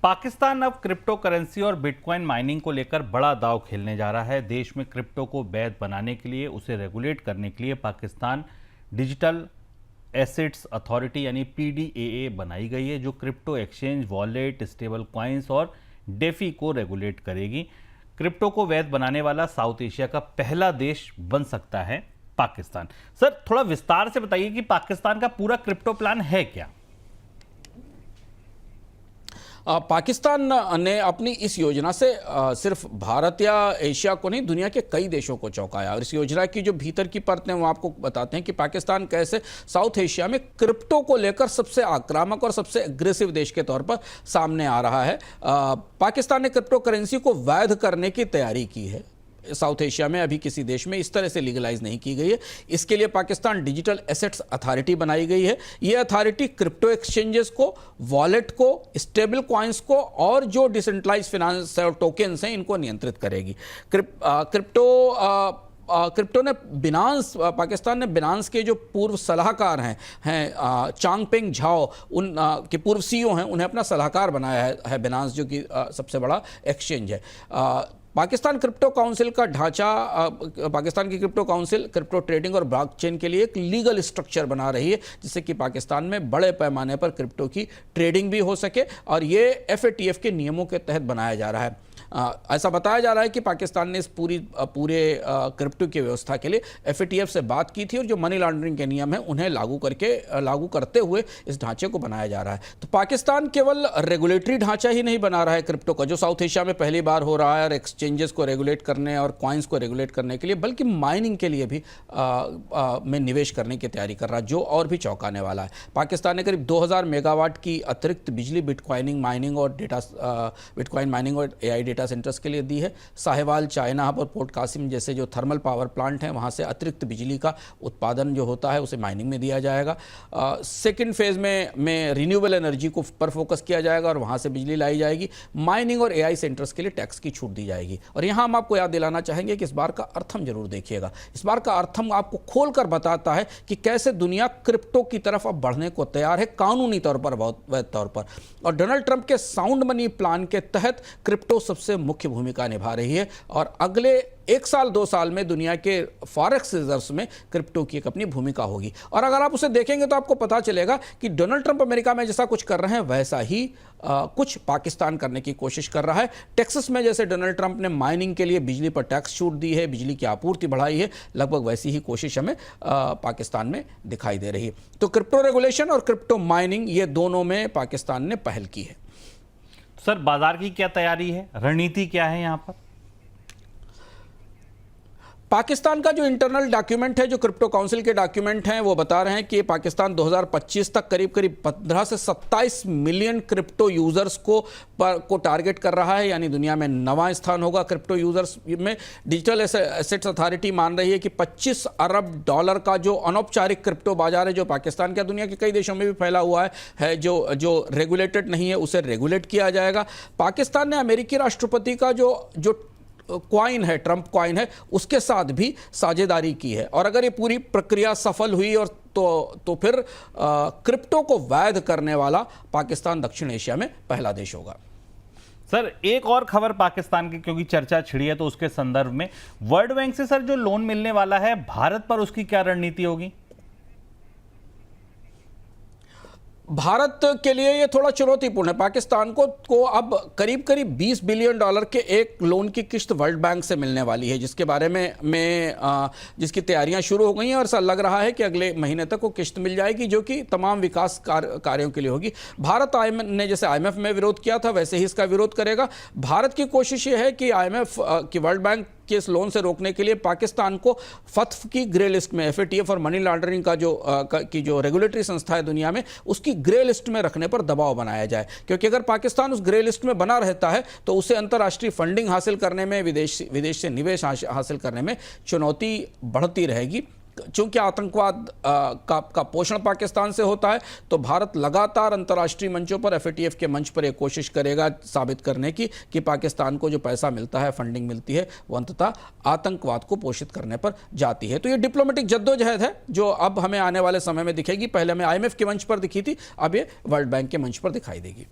पाकिस्तान अब crypto currency और bitcoin mining को लेकर बड़ा दांव खेलने जा रहा है। देश में क्रिप्टो को वैध बनाने के लिए, उसे रेगुलेट करने के लिए पाकिस्तान डिजिटल एसेट्स अथॉरिटी यानी पीडीएए बनाई गई है, जो crypto exchange, wallet, stable coins और डेफी को रेगुलेट करेगी। क्रिप्टो को वैध बनाने वाला साउथ एशिया का पहला देश बन सकता है पाकिस्तान। सर, थोड़ा विस्तार से बताइए कि पाकिस्तान का पूरा क्रिप्टो प्लान है क्या? पाकिस्तान ने अपनी इस योजना से सिर्फ भारत या एशिया को नहीं, दुनिया के कई देशों को चौंकाया। और इस योजना की जो भीतर की परतें वो आपको बताते हैं कि पाकिस्तान कैसे साउथ एशिया में क्रिप्टो को लेकर सबसे आक्रामक और सबसे एग्रेसिव देश के तौर पर सामने आ रहा है। पाकिस्तान ने क्रिप्टो करेंसी को वैध करने की तैयारी की है। साउथ एशिया में अभी किसी देश में इस तरह से लीगलाइज नहीं की गई है। इसके लिए पाकिस्तान डिजिटल एसेट्स अथॉरिटी बनाई गई है। यह अथॉरिटी क्रिप्टो एक्सचेंजेस को, वॉलेट को, स्टेबल कॉइन्स को और जो डिसेंट्रलाइज फाइनेंस टोकन्स हैं इनको नियंत्रित करेगी। क्रिप्टो ने पाकिस्तान ने बिनांस के जो पूर्व सलाहकार हैं चांगपेंग झाओ, उन के पूर्व सीईओ हैं, उन्हें अपना सलाहकार बनाया है बिनांस, जो कि सबसे बड़ा एक्सचेंज है। पाकिस्तान क्रिप्टो काउंसिल का ढांचा, पाकिस्तान की क्रिप्टो काउंसिल क्रिप्टो ट्रेडिंग और ब्लॉकचेन के लिए एक लीगल स्ट्रक्चर बना रही है, जिससे कि पाकिस्तान में बड़े पैमाने पर क्रिप्टो की ट्रेडिंग भी हो सके। और ये एफएटीएफ के नियमों के तहत बनाया जा रहा है। ऐसा बताया जा रहा है कि पाकिस्तान ने इस पूरे क्रिप्टो की व्यवस्था के लिए एफएटीएफ से बात की थी और जो मनी लॉन्ड्रिंग के नियम हैं उन्हें लागू करते हुए इस ढांचे को बनाया जा रहा है। तो पाकिस्तान केवल रेगुलेटरी ढांचा ही नहीं बना रहा है क्रिप्टो का, जो साउथ एशिया में पहली बार हो रहा है, और एक्सचेंजेस को रेगुलेट करने और कॉइन्स को रेगुलेट करने के लिए, बल्कि माइनिंग के लिए भी में निवेश करने की तैयारी कर रहा है, जो और भी चौंकाने वाला है। पाकिस्तान ने करीब 2000 मेगावाट की अतिरिक्त बिजली बिटकॉइन माइनिंग और एआई डेटा सेंटर्स के लिए दी है। साहिवाल, चाइनाब और पोर्ट कासिम जैसे जो थर्मल पावर प्लांट हैं, वहां से अतिरिक्त बिजली का उत्पादन जो होता है उसे माइनिंग में दिया जाएगा। सेकंड फेज में रिन्यूएबल एनर्जी को पर फोकस किया जाएगा और वहां से बिजली लाई जाएगी। माइनिंग और एआई सेंटर्स के लिए टैक्स की छूट दी जाएगी। और यहां हम आपको याद दिलाना चाहेंगे कि इस बार का अर्थम जरूर देखिएगा। इस बार का अर्थम आपको खोलकर बताता है कि कैसे दुनिया क्रिप्टो की तरफ अब बढ़ने को तैयार है, कानूनी तौर पर, बहुत वैध तौर पर। और डोनाल्ड ट्रंप के साउंड मनी प्लान के तहत क्रिप्टो सबसे मुख्य भूमिका निभा रही है। और अगले 1 साल 2 साल में दुनिया के फॉरेक्स रिजर्व्स में क्रिप्टो की एक अपनी भूमिका होगी। और अगर आप उसे देखेंगे तो आपको पता चलेगा कि डोनाल्ड ट्रंप अमेरिका में जैसा कुछ कर रहे हैं, वैसा ही कुछ पाकिस्तान करने की कोशिश कर रहा है। टेक्सास में जैसे डोनाल्ड ट्रंप ने माइनिंग के लिए बिजली पर टैक्स छूट दी है, बिजली की आपूर्ति बढ़ाई है, लगभग वैसी ही कोशिश हमें पाकिस्तान में दिखाई दे रही है। तो क्रिप्टो रेगुलेशन और क्रिप्टो माइनिंग, ये दोनों में पाकिस्तान ने पहल की है। सर, बाजार की क्या तैयारी है, रणनीति क्या है यहां पर? पाकिस्तान का जो इंटरनल डॉक्यूमेंट है, जो क्रिप्टो काउंसिल के डॉक्यूमेंट हैं, वो बता रहे हैं कि पाकिस्तान 2025 तक करीब 15 से 27 मिलियन क्रिप्टो यूजर्स को टारगेट कर रहा है। यानी दुनिया में 9वां स्थान होगा क्रिप्टो यूजर्स में। डिजिटल एसेट्स अथॉरिटी मान रही है कि $25 अरब का जो अनौपचारिक क्रिप्टो बाजार है, जो पाकिस्तान का दुनिया के कई देशों में भी फैला हुआ है, जो रेगुलेटेड नहीं है, उसे रेगुलेट किया जाएगा। पाकिस्तान ने अमेरिकी राष्ट्रपति का जो कॉइन है, ट्रंप कॉइन है, उसके साथ भी साझेदारी की है। और अगर ये पूरी प्रक्रिया सफल हुई और तो फिर क्रिप्टो को वैध करने वाला पाकिस्तान दक्षिण एशिया में पहला देश होगा। सर, एक और खबर पाकिस्तान की, क्योंकि चर्चा छिड़ी है, तो उसके संदर्भ में वर्ल्ड बैंक से सर जो लोन मिलने वाला है, भारत पर उसकी क्या रणनीति होगी? भारत के लिए ये थोड़ा चुनौतीपूर्ण है। पाकिस्तान को अब करीब $20 बिलियन के एक लोन की किस्त वर्ल्ड बैंक से मिलने वाली है, जिसके बारे में जिसकी तैयारियां शुरू हो गई हैं। और ऐसा लग रहा है कि अगले महीने तक वो किस्त मिल जाएगी, जो कि तमाम विकास कार्यों के लिए होगी। भारत ने जैसे IMF में विरोध किया था, वैसे ही इसका विरोध करेगा। भारत की कोशिश ये है कि IMF की वर्ल्ड बैंक के इस लोन से रोकने के लिए पाकिस्तान को फत्फ की ग्रे लिस्ट में, एफएटीएफ और मनी लॉन्ड्रिंग का जो रेगुलेटरी संस्था है दुनिया में, उसकी ग्रे लिस्ट में रखने पर दबाव बनाया जाए। क्योंकि अगर पाकिस्तान उस ग्रे लिस्ट में बना रहता है तो उसे अंतर्राष्ट्रीय फंडिंग हासिल करने में, विदेश से निवेश हासिल करने में चुनौती बढ़ती रहेगी। चूंकि आतंकवाद का पोषण पाकिस्तान से होता है, तो भारत लगातार अंतर्राष्ट्रीय मंचों पर, एफएटीएफ के मंच पर एक कोशिश करेगा साबित करने की कि पाकिस्तान को जो पैसा मिलता है, फंडिंग मिलती है, वो अंततः आतंकवाद को पोषित करने पर जाती है। तो ये डिप्लोमेटिक जद्दोजहद है जो अब हमें आने वाले समय में दिखेगी। पहले हमें IMF के मंच पर दिखी थी, अब ये वर्ल्ड बैंक के मंच पर दिखाई देगी।